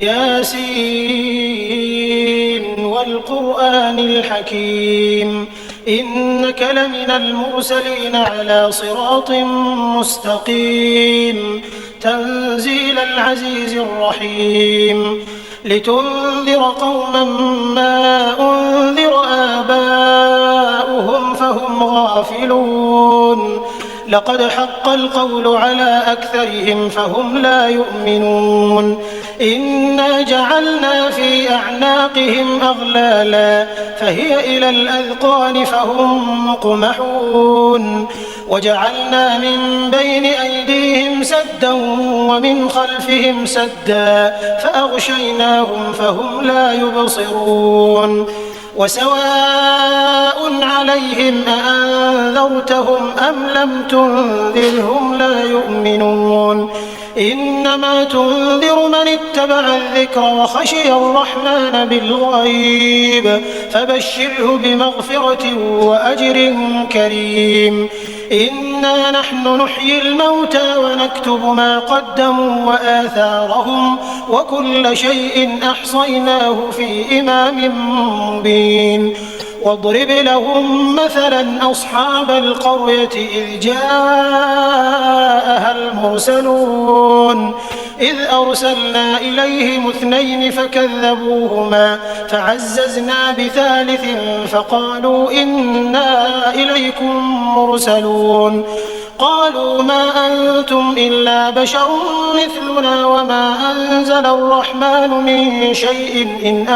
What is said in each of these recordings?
ياسين والقرآن الحكيم إنك لمن المرسلين على صراط مستقيم تنزيل العزيز الرحيم لتنذر قوما ما أنذر آباؤهم فهم غافلون لقد حق القول على أكثرهم فهم لا يؤمنون إنا جعلنا في أعناقهم أغلالا فهي إلى الأذقان فهم مقمحون وجعلنا من بين أيديهم سدا ومن خلفهم سدا فأغشيناهم فهم لا يبصرون وسواء عليهم أأنذرتهم أم لم تنذرهم لا يؤمنون إنما تنذر من اتبع الذكر وخشي الرحمن بالغيب فبشره بمغفرة وأجر كريم إنا نحن نحيي الموتى ونكتب ما قدموا وآثارهم وكل شيء أحصيناه في إمام مبين واضرب لهم مثلا أصحاب القرية إذ جاءها المرسلون إذ أرسلنا إليهم 2 فكذبوهما فعززنا بثالث فقالوا إنا إليكم مرسلون قالوا ما أنتم إلا بشر مثلنا وما أنزل الرحمن من شيء إن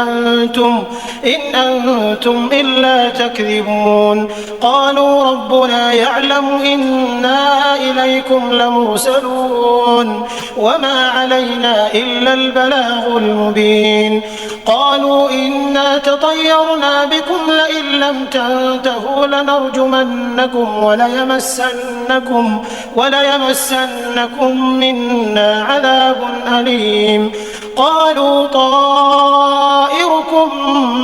أنتم إلا تكذبون قالوا ربنا يعلم إنا إليكم لمرسلون وما علينا إلا البلاغ المبين قالوا إنا تطيرنا بكم لئن لم تنتهوا لنرجمنكم وليمسنكم منا عذاب أليم قالوا طائركم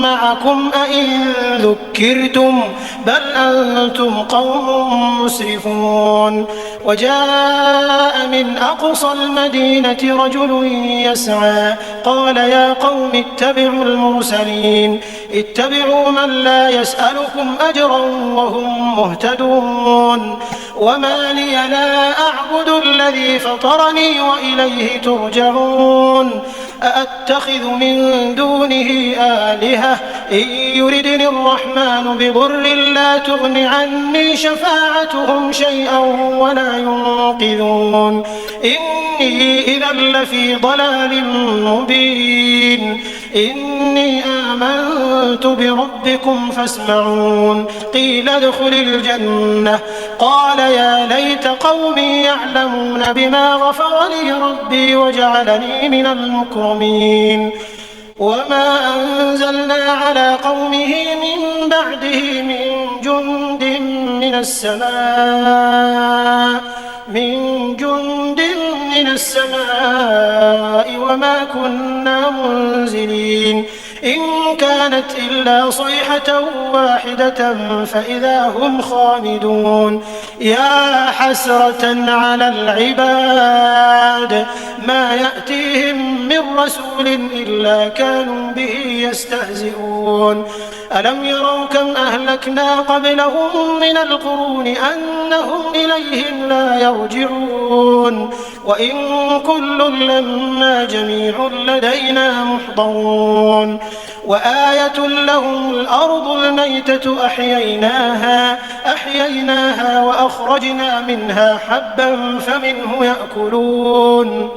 معكم أئن ذكرتم بل أنتم قوم مسرفون وجاء من أقصى المدينة رجل يسعى قال يا قوم اتبعوا المرسلين اتبعوا من لا يسألكم أجرا وهم مهتدون وما لي لا أعبد الذي فطرني وإليه ترجعون أأتخذ من دونه آلهة إن يردني الرحمن بضر لا تغن عني شفاعتهم شيئا ولا ينقذون إني إذا لفي ضلال مبين إني آمنت بربكم فاسمعون قيل ادخل الجنة قال يا ليت قومي يعلمون بما غفر لي ربي وجعلني من المكرمين وما أنزلنا على قومه من بعده من جند من السماء وما كنا منزلين إن كانت إلا صيحة واحدة فإذا هم خامدون يا حسرة على العباد ما يأتيهم من رسول إلا كانوا به يستهزئون ألم يروا كم أهلكنا قبلهم من القرون أنهم إليهم لا يرجعون وإن كل لما جميع لدينا محضرون وآية لهم الأرض الميتة أحييناها وأخرجنا منها حبا فمنه يأكلون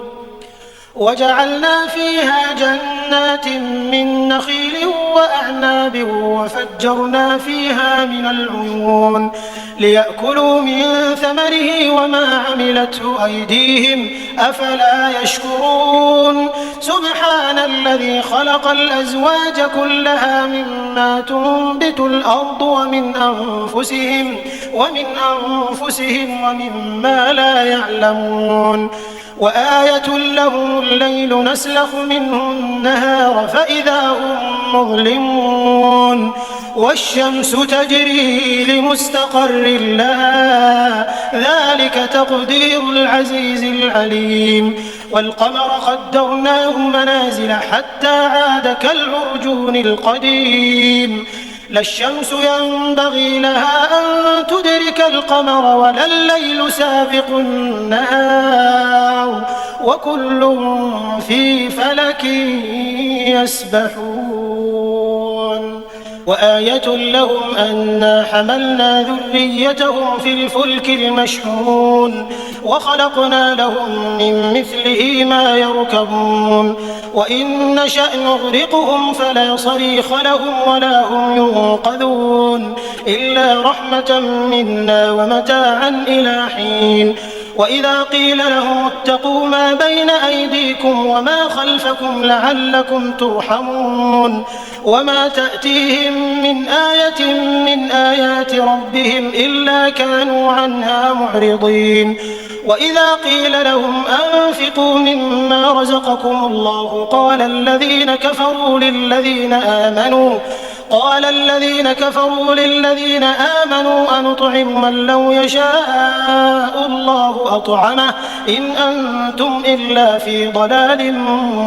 وجعلنا فيها جنات من نخيل وأعناب وفجرنا فيها من العيون ليأكلوا من ثمره وما عملته أيديهم أفلا يشكرون سبحان الذي خلق الأزواج كلها مما تنبت الأرض ومن أنفسهم ومما لا يعلمون وآية لهم الليل نسلخ منه النهار فإذا هم مظلمون والشمس تجري لمستقر لها ذلك تقدير العزيز العليم والقمر قدرناه منازل حتى عاد كالعرجون القديم لا الشمس ينبغي لها أن تدرك القمر ولا الليل سابق النهار وكل في فلك يسبحون وآية لهم أنا حملنا ذريتهم في الفلك المشحون وخلقنا لهم من مثله ما يركبون وإن نشأ نغرقهم فلا صريخ لهم ولا هم ينقذون إلا رحمة منا ومتاعا إلى حين وإذا قيل لهم اتقوا ما بين أيديكم وما خلفكم لعلكم ترحمون وما تأتيهم من آية من آيات ربهم إلا كانوا عنها معرضين وإذا قيل لهم أنفقوا مما رزقكم الله قال الذين كفروا للذين آمنوا أنطعم من لو يشاء الله أطعمه إن أنتم إلا في ضلال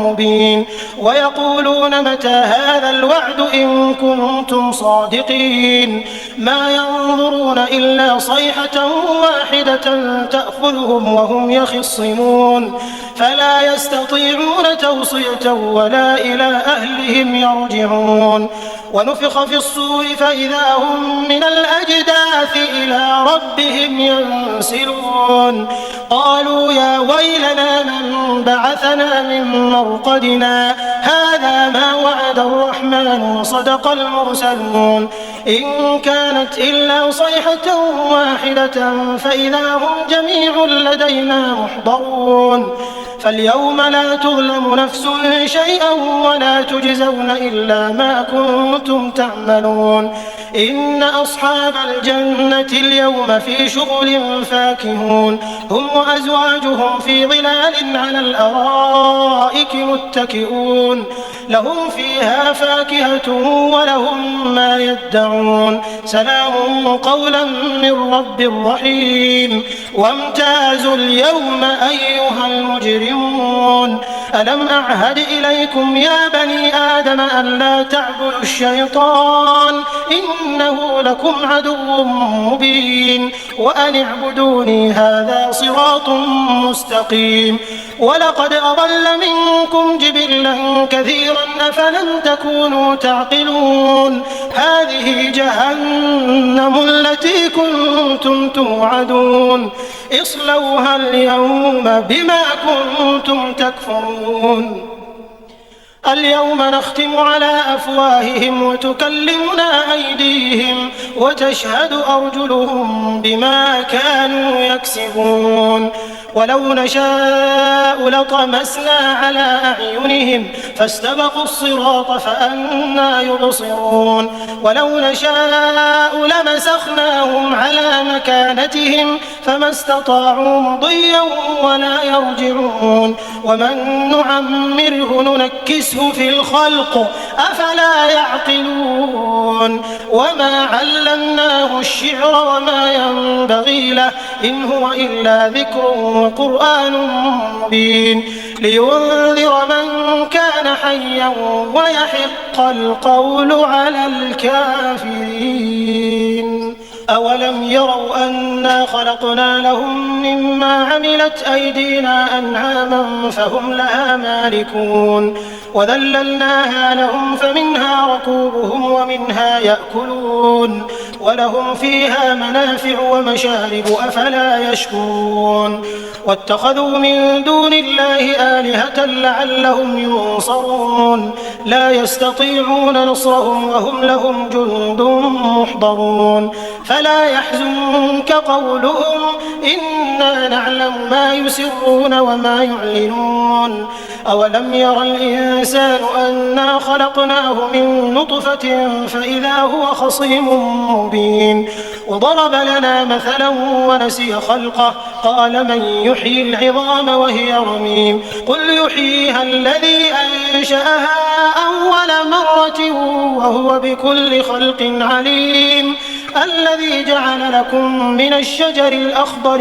مبين ويقولون متى هذا الوعد إن كنتم صادقين ما ينظرون إلا صيحة واحدة تأخذهم وهم يخصمون فلا يستطيعون توصية ولا إلى أهلهم يرجعون ونفخ في الصور فإذا هم من الأجداث إلى ربهم ينسلون قالوا يا ويلنا من بعثنا من مرقدنا هذا ما وعد الرحمن وصدق المرسلون إن كانت إلا صيحة واحدة فإذا هم جميع لدينا محضرون فاليوم لا تظلم نفس شيئا ولا تجزون إلا ما كنتم تعملون إن أصحاب الجنة اليوم في شغل فاكهون هم وأزواجهم في ظلال على الأرائك متكئون لهم فيها فاكهة ولهم ما يدعون سلام قولا من رب رحيم وامتازوا اليوم أيها المجرمون ألم أعهد إليكم يا بني آدم أن لا تعبدوا الشيطان إنه لكم عدو مبين وأن اعبدوني هذا صراط مستقيم ولقد أضل منكم جبلا كثيرا أفلم تكونوا تعقلون هذه جهنم التي كنتم توعدون اصلوها اليوم بما كنتم تكفرون اليوم نختم على أفواههم وتكلمنا أيديهم وتشهد أرجلهم بما كانوا يكسبون ولو نشاء لطمسنا على أعينهم فاستبقوا الصراط فأنى يبصرون ولو نشاء لمسخناهم على مكانتهم فما استطاعوا مضيا ولا يرجعون ومن نعمره ننكسه في الخلق أفلا يعقلون وما علمناه الشعر وما ينبغي له إن هو إلا ذكر وقرآن مبين لينذر من كان حيا ويحق القول على الكافرين أولم يروا أنا خلقنا لهم مما عملت أيدينا أنعاما فهم لها مالكون وذللناها لهم فمنها ركوبهم ومنها يأكلون ولهم فيها منافع ومشارب أفلا يشكرون واتخذوا من دون الله آلهة لعلهم ينصرون لا يستطيعون نصرهم وهم لهم جند محضرون فلا يحزنك قولهم إنا نعلم ما يسرون وما يعلنون أولم ير الإنسان أنا خلقناه من نطفة فإذا هو خصيم مبين وضرب لنا مثلا ونسي خلقه قال من يحيي العظام وهي رميم قل يحييها الذي أنشأها أول مرة وهو بكل خلق عليم الذي جعل لكم من الشجر الأخضر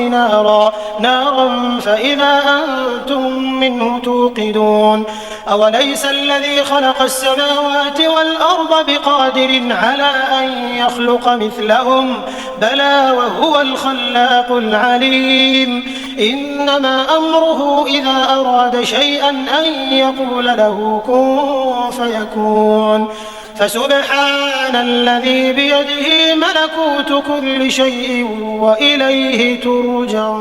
نارا فإذا أنتم منه توقدون أوليس الذي خلق السماوات والأرض بقادر على أن يخلق مثلهم بلى وهو الخلاق العليم إنما أمره إذا أراد شيئا أن يقول له كن فيكون فسبحان الذي بيده ملكوت كل شيء وإليه ترجعون.